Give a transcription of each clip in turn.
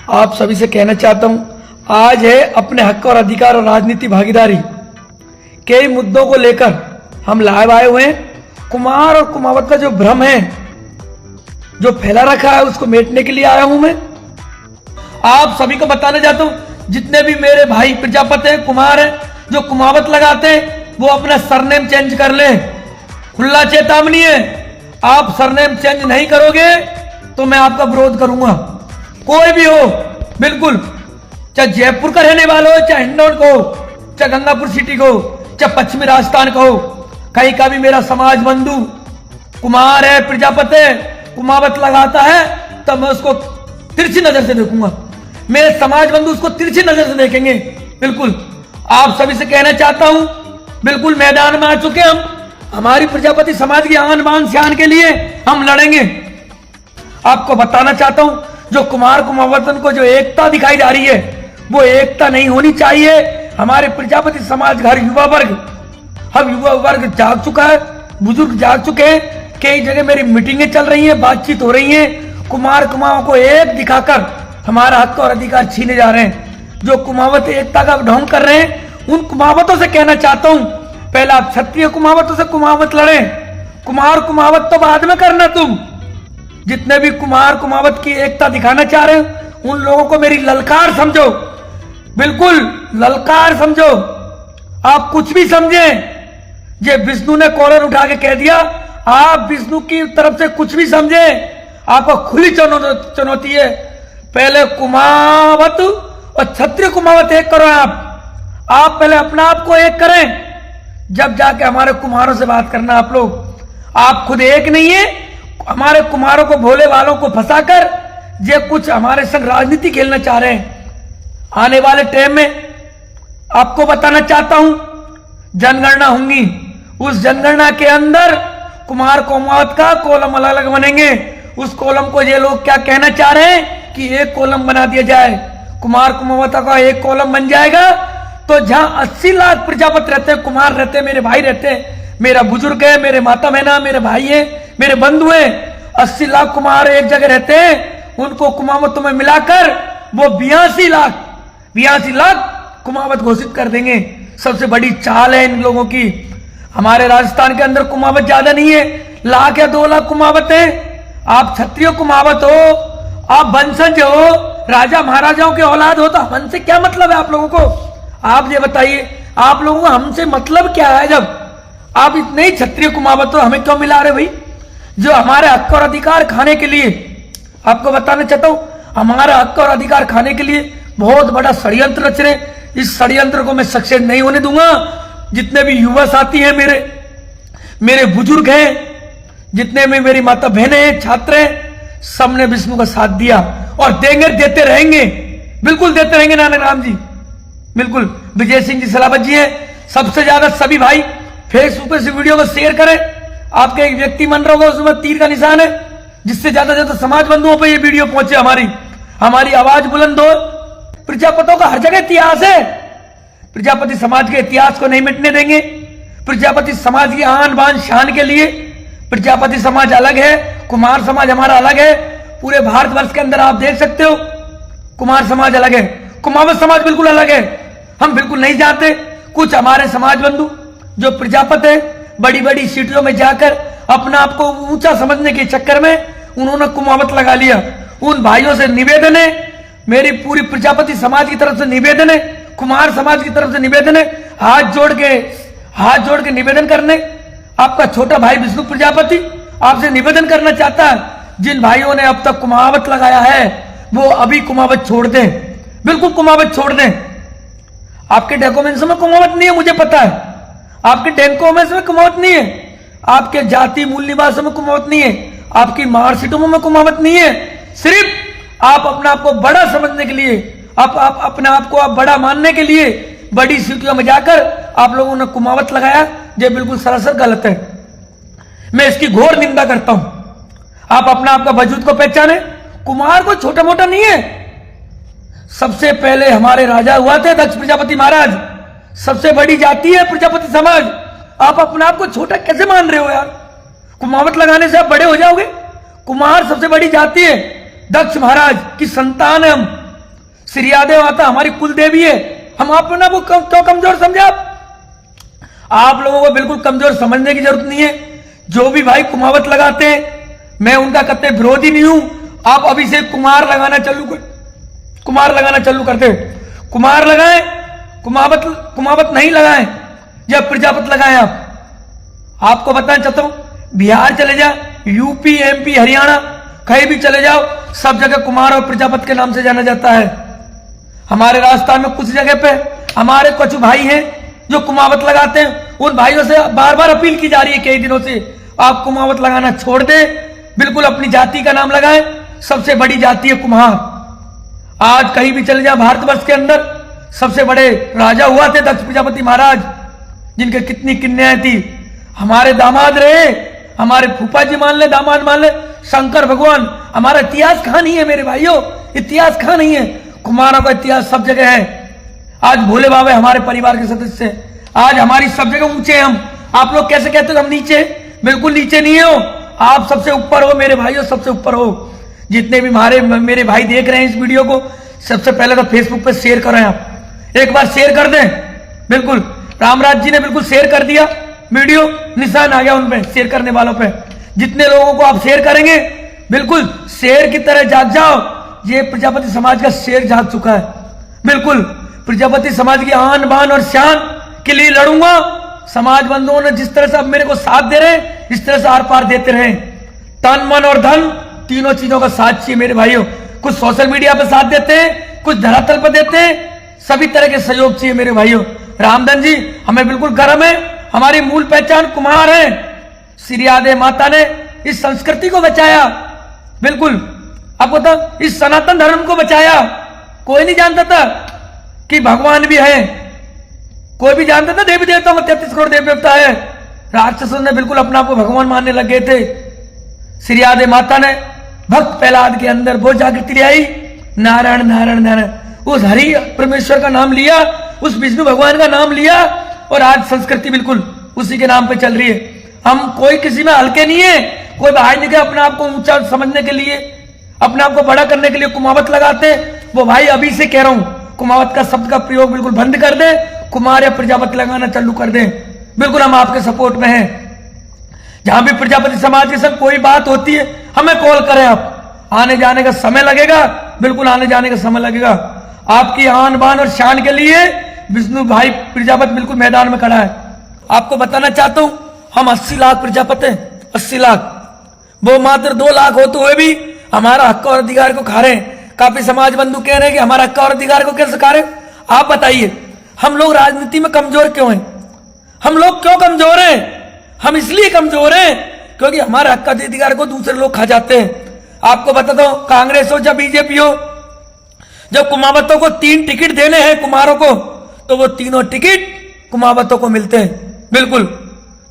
आप सभी से कहना चाहता हूं, आज है अपने हक और अधिकार और राजनीति भागीदारी के मुद्दों को लेकर हम लाइव आए हुए हैं। कुमार और कुमावत का जो भ्रम है, जो फैला रखा है, उसको मेटने के लिए आया हूं मैं। आप सभी को बताना चाहता हूं, जितने भी मेरे भाई प्रजापति हैं, कुमार हैं, जो कुमावत लगाते हैं, वो अपना सरनेम चेंज कर ले। खुला चेतावनी है, आप सरनेम चेंज नहीं करोगे तो मैं आपका विरोध करूंगा। कोई भी हो, बिल्कुल, चाहे जयपुर का रहने वाला हो, चाहे हिंडौन को हो, चाहे गंगापुर सिटी को, चाहे पश्चिमी राजस्थान का हो, कहीं का भी मेरा समाज बंधु कुमार है, प्रजापति है, कुमावत लगाता है, तब मैं उसको तिरछी नजर से देखूंगा। मेरे समाज बंधु उसको तिरछी नजर से देखेंगे। बिल्कुल, आप सभी से कहना चाहता हूं, बिल्कुल मैदान में आ चुके हम। हमारी प्रजापति समाज की आन बान शान के लिए हम लड़ेंगे। आपको बताना चाहता हूं, जो कुमार कुमावतन को जो एकता दिखाई जा रही है, वो एकता नहीं होनी चाहिए। हमारे प्रजापति समाज घर युवा वर्ग, हम युवा वर्ग जाग चुका है, बुजुर्ग जाग चुके हैं। कई जगह मेरी मीटिंगें चल रही हैं, बातचीत हो रही है। कुमार कुमाओं को एक दिखाकर हमारा हक और अधिकार छीने जा रहे हैं। जो कुमावत एकता का ढोंग कर रहे हैं, उन कुमावतों से कहना चाहता हूं, पहले आप क्षत्रिय कुमावतों से कुमावत लड़े, कुमार कुमावत तो बाद में करना। तुम जितने भी कुमार कुमावत की एकता दिखाना चाह रहे हो, उन लोगों को मेरी ललकार समझो, बिल्कुल ललकार समझो। आप कुछ भी समझे, ये विष्णु ने कॉलर उठा के कह दिया, आप विष्णु की तरफ से कुछ भी समझे, आपको खुली चुनौती है। पहले कुमावत और क्षत्रिय कुमावत एक करो। आप पहले अपना आप को एक करें, जब जाके हमारे कुमारों से बात करना। आप लोग, आप खुद एक नहीं है। हमारे कुमारों को, भोले वालों को फंसाकर ये कुछ हमारे संग राजनीति खेलना चाह रहे हैं। आने वाले टाइम में आपको बताना चाहता हूं, जनगणना होंगी, उस जनगणना के अंदर कुमार कुमावत का कॉलम अलग अलग बनेंगे। उस कॉलम को ये लोग क्या कहना चाह रहे हैं कि एक कॉलम बना दिया जाए, कुमार कुमावत का एक कॉलम बन जाएगा। तो जहां 80 लाख प्रजापति रहते हैं, कुमार रहते हैं, मेरे भाई रहते हैं, मेरा बुजुर्ग है, मेरे माता बहना, मेरे भाई है, मेरे बंधु हैं, 80 लाख कुमार एक जगह रहते हैं। उनको कुमावतों में मिलाकर वो 82 लाख कुमावत घोषित कर देंगे। सबसे बड़ी चाल है इन लोगों की। हमारे राजस्थान के अंदर कुमावत ज्यादा नहीं है, 1 या 2 लाख कुमावत है। आप क्षत्रिय कुमावत हो, आप वंशज हो, राजा महाराजाओं के औलाद हो, तो हमसे क्या मतलब है आप लोगों को? आप ये बताइए, आप लोगों को हमसे मतलब क्या है? जब आप इतने ही क्षत्रिय कुमावत हो, हमें क्यों मिला रहे भाई? जो हमारे हक और अधिकार खाने के लिए, आपको बताना चाहता हूं, हमारा हक और अधिकार खाने के लिए बहुत बड़ा षड्यंत्र रच रहे। इस षड्यंत्र को मैं सक्सेस नहीं होने दूंगा। जितने भी युवा साथी हैं, मेरे बुजुर्ग हैं, जितने भी मेरी माता बहनें हैं, छात्र हैं, सबने विष्णु का साथ दिया और देंगे, देते रहेंगे, बिल्कुल देते रहेंगे। नानक राम जी, बिल्कुल विजय सिंह जी, सलावत जी हैं। सबसे ज्यादा सभी भाई फेसबुक पे इस वीडियो को शेयर करें। आपके एक व्यक्ति मन रहा होगा, उसमें तीर का निशान है, जिससे ज्यादा ज्यादा समाज बंधुओं पे ये वीडियो पहुंचे। हमारी आवाज बुलंद हो। प्रजापतियों का हर जगह इतिहास है, प्रजापति समाज के इतिहास को नहीं मिटने देंगे। प्रजापति समाज की आन बान शान के लिए प्रजापति समाज अलग है, कुमार समाज हमारा अलग है। पूरे भारतवर्ष के अंदर आप देख सकते हो, कुमार समाज अलग है, कुमावत समाज बिल्कुल अलग है। हम बिल्कुल नहीं जानते। कुछ हमारे समाज बंधु जो प्रजापति है, बड़ी बड़ी सीटियों में जाकर अपना आपको ऊंचा समझने के चक्कर में उन्होंने कुमावत लगा लिया। उन भाइयों से निवेदन है, मेरी पूरी प्रजापति समाज की तरफ से निवेदन है, कुमार समाज की तरफ से निवेदन है, हाथ जोड़ के निवेदन करने। आपका छोटा भाई विष्णु प्रजापति आपसे निवेदन करना चाहता है, जिन भाइयों ने अब तक कुमावत लगाया है, वो अभी कुमावत छोड़ दें, बिल्कुल कुमावत छोड़ दें। आपके डॉक्यूमेंट्स में कुमावत नहीं है, मुझे पता है। आपके डॉक्यूमेंट्स में कुमावत नहीं है, आपके जाति मूल निवास में कुमावत नहीं है, आपकी मार्कशीटों में कुमावत नहीं है। सिर्फ आप अपने आप को बड़ा समझने के लिए, आप अपने आप को आप बड़ा मानने के लिए बड़ी सीटियों में जाकर आप लोगों ने कुमावत लगाया। ये बिल्कुल सरासर गलत है, मैं इसकी घोर निंदा करता हूं। आप अपने आप का वजूद को पहचाने। कुमार को छोटा मोटा नहीं है। सबसे पहले हमारे राजा हुआ थे दक्ष प्रजापति महाराज, सबसे बड़ी जाति है प्रजापति समाज। आप अपने आप को छोटा कैसे मान रहे हो यार? कुमावत लगाने से आप बड़े हो जाओगे। कुमार सबसे बड़ी जाति है, दक्ष महाराज की संतान है हम। श्री यादव माता हमारी कुल देवी है, हम अपना वो क्यों कमजोर समझे? आप लोगों को बिल्कुल कमजोर समझने की जरूरत नहीं है। जो भी भाई कुमावत लगाते हैं, मैं उनका कतई विरोधी नहीं हूं। आप अभी से कुमार लगाना चालू करते हो, कुमार लगाएं, कुमावत नहीं लगाएं या प्रजापत लगाएं। आपको बताना चाहता हूं, बिहार चले जाओ, यूपी, एमपी, हरियाणा, कहीं भी चले जाओ, सब जगह कुमार और प्रजापत के नाम से जाना जाता है। हमारे राजस्थान में कुछ जगह पे हमारे कुछ भाई हैं जो कुमावत लगाते हैं। उन भाइयों से बार बार अपील की जा रही है कई दिनों से, आप कुमावत लगाना छोड़ दें, बिल्कुल अपनी जाति का नाम लगाएं। सबसे बड़ी जाति है कुम्हार। आज कहीं भी चले जाए भारतवर्ष के अंदर, सबसे बड़े राजा हुआ थे दक्ष प्रजापति महाराज, जिनके कितनी कन्याएं थी। हमारे दामाद रहे, हमारे फूफा जी मान ले, दामाद मान ले, शंकर भगवान। हमारा इतिहास कहां नहीं है मेरे भाइयों? इतिहास कहां नहीं है? कुमारों का इतिहास सब जगह है। आज भोले बाबा हमारे परिवार के सदस्य हैं, आज हमारी सब जगह ऊंचे हम। आप लोग कैसे कहते हो हम नीचे? बिल्कुल नीचे नहीं हो, आप सबसे ऊपर हो मेरे भाइयों, सबसे ऊपर हो। जितने भी मेरे भाई देख रहे हैं इस वीडियो को, सबसे पहले तो फेसबुक पे शेयर करें, आप एक बार शेयर कर दें। बिल्कुल रामराज जी ने बिल्कुल शेयर कर दिया वीडियो, निशान आ गया उन पे शेयर करने वालों पे। जितने लोगों को आप शेयर करेंगे, बिल्कुल शेर की तरह जाग जाओ। ये प्रजापति समाज का शेर जाग चुका है। बिल्कुल प्रजापति समाज की आन बान और शान के लिए लड़ूंगा। समाज बंधुओं ने जिस तरह से अब मेरे को साथ दे रहे हैं, इस तरह से आर पार देते रहे। तन मन और धन तीनों चीजों का साथ चाहिए मेरे भाइयों। कुछ सोशल मीडिया पर साथ देते हैं, कुछ धरातल पर देते हैं, सभी तरह के सहयोग चाहिए मेरे भाइयों। रामधन जी, हमें बिल्कुल गर्व है, हमारी मूल पहचान कुम्हार है। श्री यादव माता ने इस संस्कृति को बचाया। बिल्कुल आपको तो इस सनातन धर्म को बचाया। कोई नहीं जानता था कि भगवान भी है, कोई भी जानता था देवी देवताओं में 33 करोड़ देवी देवता है। राक्षसों ने बिल्कुल अपने आप को भगवान मानने लग गए थे। श्री यादव माता ने भक्त प्रहलाद के अंदर वो जागृति ले आई, नारायण नारायण नारायण, उस हरि परमेश्वर का नाम लिया, उस विष्णु भगवान का नाम लिया, और आज संस्कृति बिल्कुल उसी के नाम पे चल रही है। हम कोई किसी में हल्के नहीं है, कोई बाहर निकले अपने आप को ऊंचा समझने के लिए, अपने आप को बड़ा करने के लिए कुमावत लगाते। वो भाई अभी से कह रहा हूं, कुमावत का शब्द का प्रयोग बिल्कुल बंद कर दे, कुमार या प्रजापति लगाना चालू कर दे। बिल्कुल हम आपके सपोर्ट में हैं। जहां भी प्रजापति समाज के संग कोई बात होती है, हमें कॉल करें। आप आने जाने का समय लगेगा, बिल्कुल आने जाने का समय लगेगा। आपकी आन बान और शान के लिए विष्णु भाई प्रजापति बिल्कुल मैदान में खड़ा है। आपको बताना चाहता हूं, हम 80 लाख प्रजापति हैं, 80 लाख। वो मात्र 2 लाख होते हुए भी हमारा हक और अधिकार को खा रहे हैं। काफी समाज बंधु कह रहे हैं कि हमारा हक और अधिकार को कैसे खा रहे? आप बताइए, हम लोग राजनीति में कमजोर क्यों हैं? हम लोग क्यों कमजोर हैं? हम इसलिए कमजोर हैं क्योंकि हमारे हक अधिकार को दूसरे लोग खा जाते हैं। आपको बताता हूं, कांग्रेस हो या बीजेपी हो, जब कुमावतों को 3 टिकट देने हैं कुमारों को, तो वो तीनों टिकट कुमावतों को मिलते हैं। बिल्कुल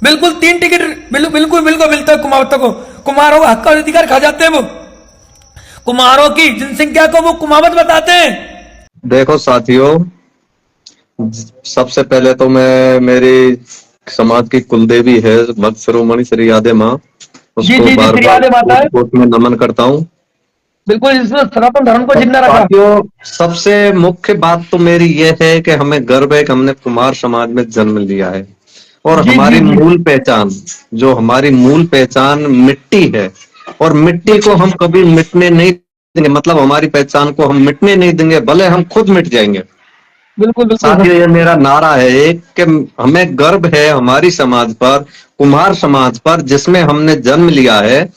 बिल्कुल 3 टिकट बिल्कुल मिलते हैं कुमावतों को। कुमारों का हक और अधिकार खा जाते हैं। वो कुमारों की जनसंख्या को वो कुमावत बताते हैं। देखो साथियों, सबसे पहले तो मैं मेरी समाज की कुलदेवी है भक्त शिरोमणि श्री यादव माँ, उसको बार-बार मैं नमन करता हूँ। बिल्कुल इसमें सनातन धर्म को जिंदा रखा। साथियों, सबसे मुख्य बात तो मेरी यह है कि हमें गर्व है कि हमने कुमार समाज में जन्म लिया है, और हमारी मूल पहचान, जो हमारी मूल पहचान मिट्टी है, और मिट्टी को हम कभी मिटने नहीं देंगे। मतलब हमारी पहचान को हम मिटने नहीं देंगे, भले हम खुद मिट जाएंगे। बिल्कुल साथियों, ये मेरा नारा है एक कि हमें गर्व है हमारी समाज पर, कुम्हार समाज पर, जिसमें हमने जन्म लिया है,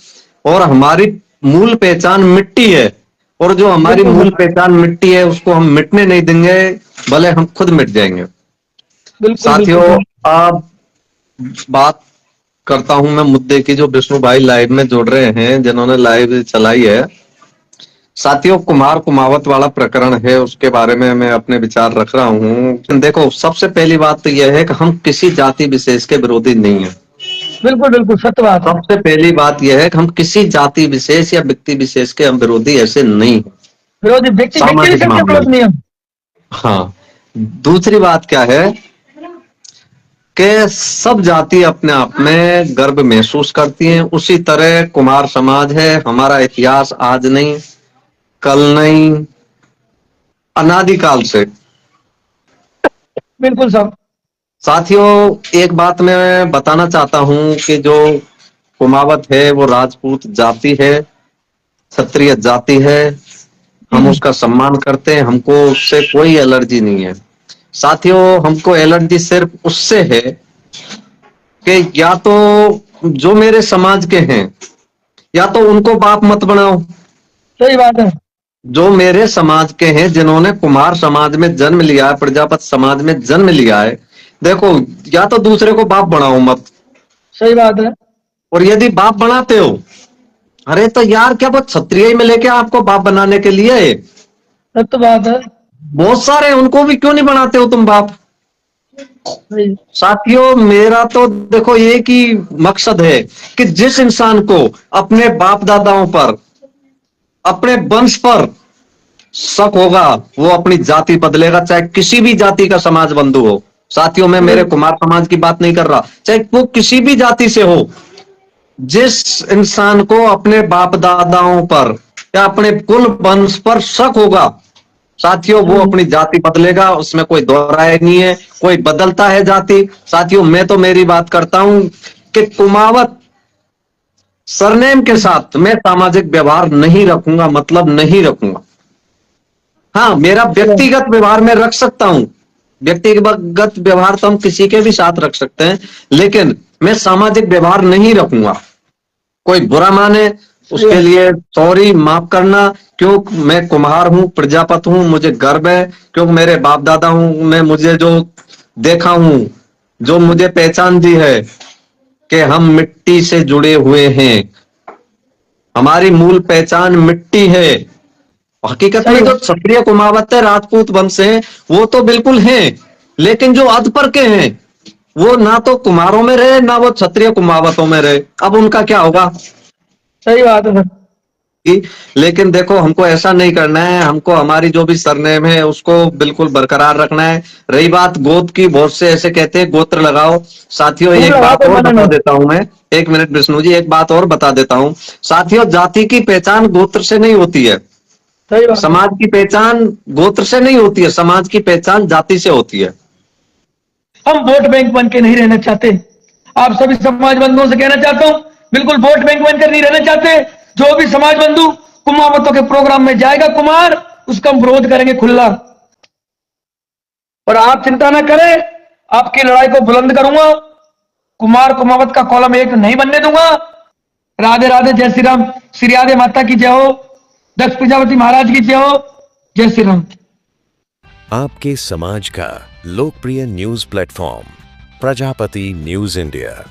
और हमारी मूल पहचान मिट्टी है, और जो हमारी मूल पहचान मिट्टी है उसको हम मिटने नहीं देंगे, भले हम खुद मिट जाएंगे। साथियों, अब बात करता हूं मैं मुद्दे की, जो विष्णु भाई लाइव में जुड़ रहे हैं, जिन्होंने लाइव चलाई है। साथियों, कुमार कुमावत वाला प्रकरण है, उसके बारे में मैं अपने विचार रख रहा हूँ। देखो, सबसे पहली बात तो यह है कि हम किसी जाति विशेष के विरोधी नहीं है। बिल्कुल सत्य बात। सबसे पहली बात यह है कि हम किसी जाति विशेष या व्यक्ति विशेष के हम विरोधी ऐसे नहीं है, विरोधी व्यक्ति नहीं है। हाँ, दूसरी बात क्या है कि सब जाति अपने आप में गर्व महसूस करती हैं। उसी तरह कुमार समाज है, हमारा इतिहास आज नहीं, कल नहीं, अनादिकाल से। बिल्कुल साहब। साथियों, एक बात मैं बताना चाहता हूं कि जो कुमावत है वो राजपूत जाति है, क्षत्रिय जाति है। हम जी। उसका सम्मान करते हैं, हमको उससे कोई एलर्जी नहीं है। साथियों, हमको एलर्जी सिर्फ उससे है कि या तो जो मेरे समाज के हैं, या तो उनको बाप मत बनाओ। सही बात है। जो मेरे समाज के हैं, जिन्होंने कुमार समाज में जन्म लिया है, प्रजापति समाज में जन्म लिया है, देखो, या तो दूसरे को बाप बनाओ मत। सही बात है। और यदि बाप बनाते हो, अरे तो यार क्या वो क्षत्रिय ही में लेके आपको बाप बनाने के लिए? सत्य तो बात है। बहुत सारे हैं, उनको भी क्यों नहीं बनाते हो तुम बाप? सही। साथियों, मेरा तो देखो एक ही मकसद है कि जिस इंसान को अपने बाप दादाओं पर, अपने वंश पर शक होगा, वो अपनी जाति बदलेगा, चाहे किसी भी जाति का समाज बंधु हो। साथियों, मैं मेरे सही। कुमार समाज की बात नहीं कर रहा, चाहे वो किसी भी जाति से हो। जिस इंसान को अपने बाप दादाओं पर या अपने कुल वंश पर शक होगा, साथियों, वो सही। अपनी जाति बदलेगा, उसमें कोई दो राय नहीं है। कोई बदलता है जाति। साथियों, मैं तो मेरी बात करता हूं कि कुमावत सरनेम के साथ मैं सामाजिक व्यवहार नहीं रखूंगा, मतलब नहीं रखूंगा। हाँ, मेरा व्यक्तिगत व्यवहार में रख सकता हूं। व्यक्तिगत व्यवहार तो हम किसी के भी साथ रख सकते हैं, लेकिन मैं सामाजिक व्यवहार नहीं रखूंगा। कोई बुरा माने उसके लिए सॉरी, माफ करना। क्यों? मैं कुम्हार हूं, प्रजापत हूं, मुझे गर्व है। क्योंकि मेरे बाप दादा हूं, मैं मुझे जो देखा हूं, जो मुझे पहचान दी है कि हम मिट्टी से जुड़े हुए हैं, हमारी मूल पहचान मिट्टी है। हकीकत सही में जो बात। क्षत्रिय कुमावत है, राजपूत वंश है, वो तो बिल्कुल हैं, लेकिन जो अधपर के हैं, वो ना तो कुमारों में रहे, ना वो क्षत्रिय कुमावतों में रहे। अब उनका क्या होगा? सही बात है सर। लेकिन देखो, हमको ऐसा नहीं करना है। हमको हमारी जो भी सरनेम है उसको बिल्कुल बरकरार रखना है। रही बात गोत्र की, बहुत से ऐसे कहते हैं गोत्र लगाओ। साथियों, खूब एक लगाओ, बात कोई और मना बता नहीं। देता हूं मैं। एक मिनट विष्णु जी, एक बात और बता देता हूं। साथियों, जाति की पहचान गोत्र से नहीं होती है। सही बात है। समाज की पहचान गोत्र से नहीं होती है, समाज की पहचान जाति से होती है। हम वोट बैंक बन के नहीं रहना चाहते। आप सभी समाज बंधुओं से कहना चाहता हूं, बिल्कुल वोट बैंक बनकर नहीं रहना चाहते। जो भी समाज बंधु कुमावतों के प्रोग्राम में जाएगा कुमार, उसका हम विरोध करेंगे खुला। और आप चिंता ना करें, आपकी लड़ाई को बुलंद करूंगा। कुमार कुमावत का कॉलम एक नहीं बनने दूंगा। राधे राधे, जय श्री राम। श्री राधे माता की जय हो। दक्ष प्रजापति महाराज की जय हो। जय श्री राम। आपके समाज का लोकप्रिय news platform Prajapati news India.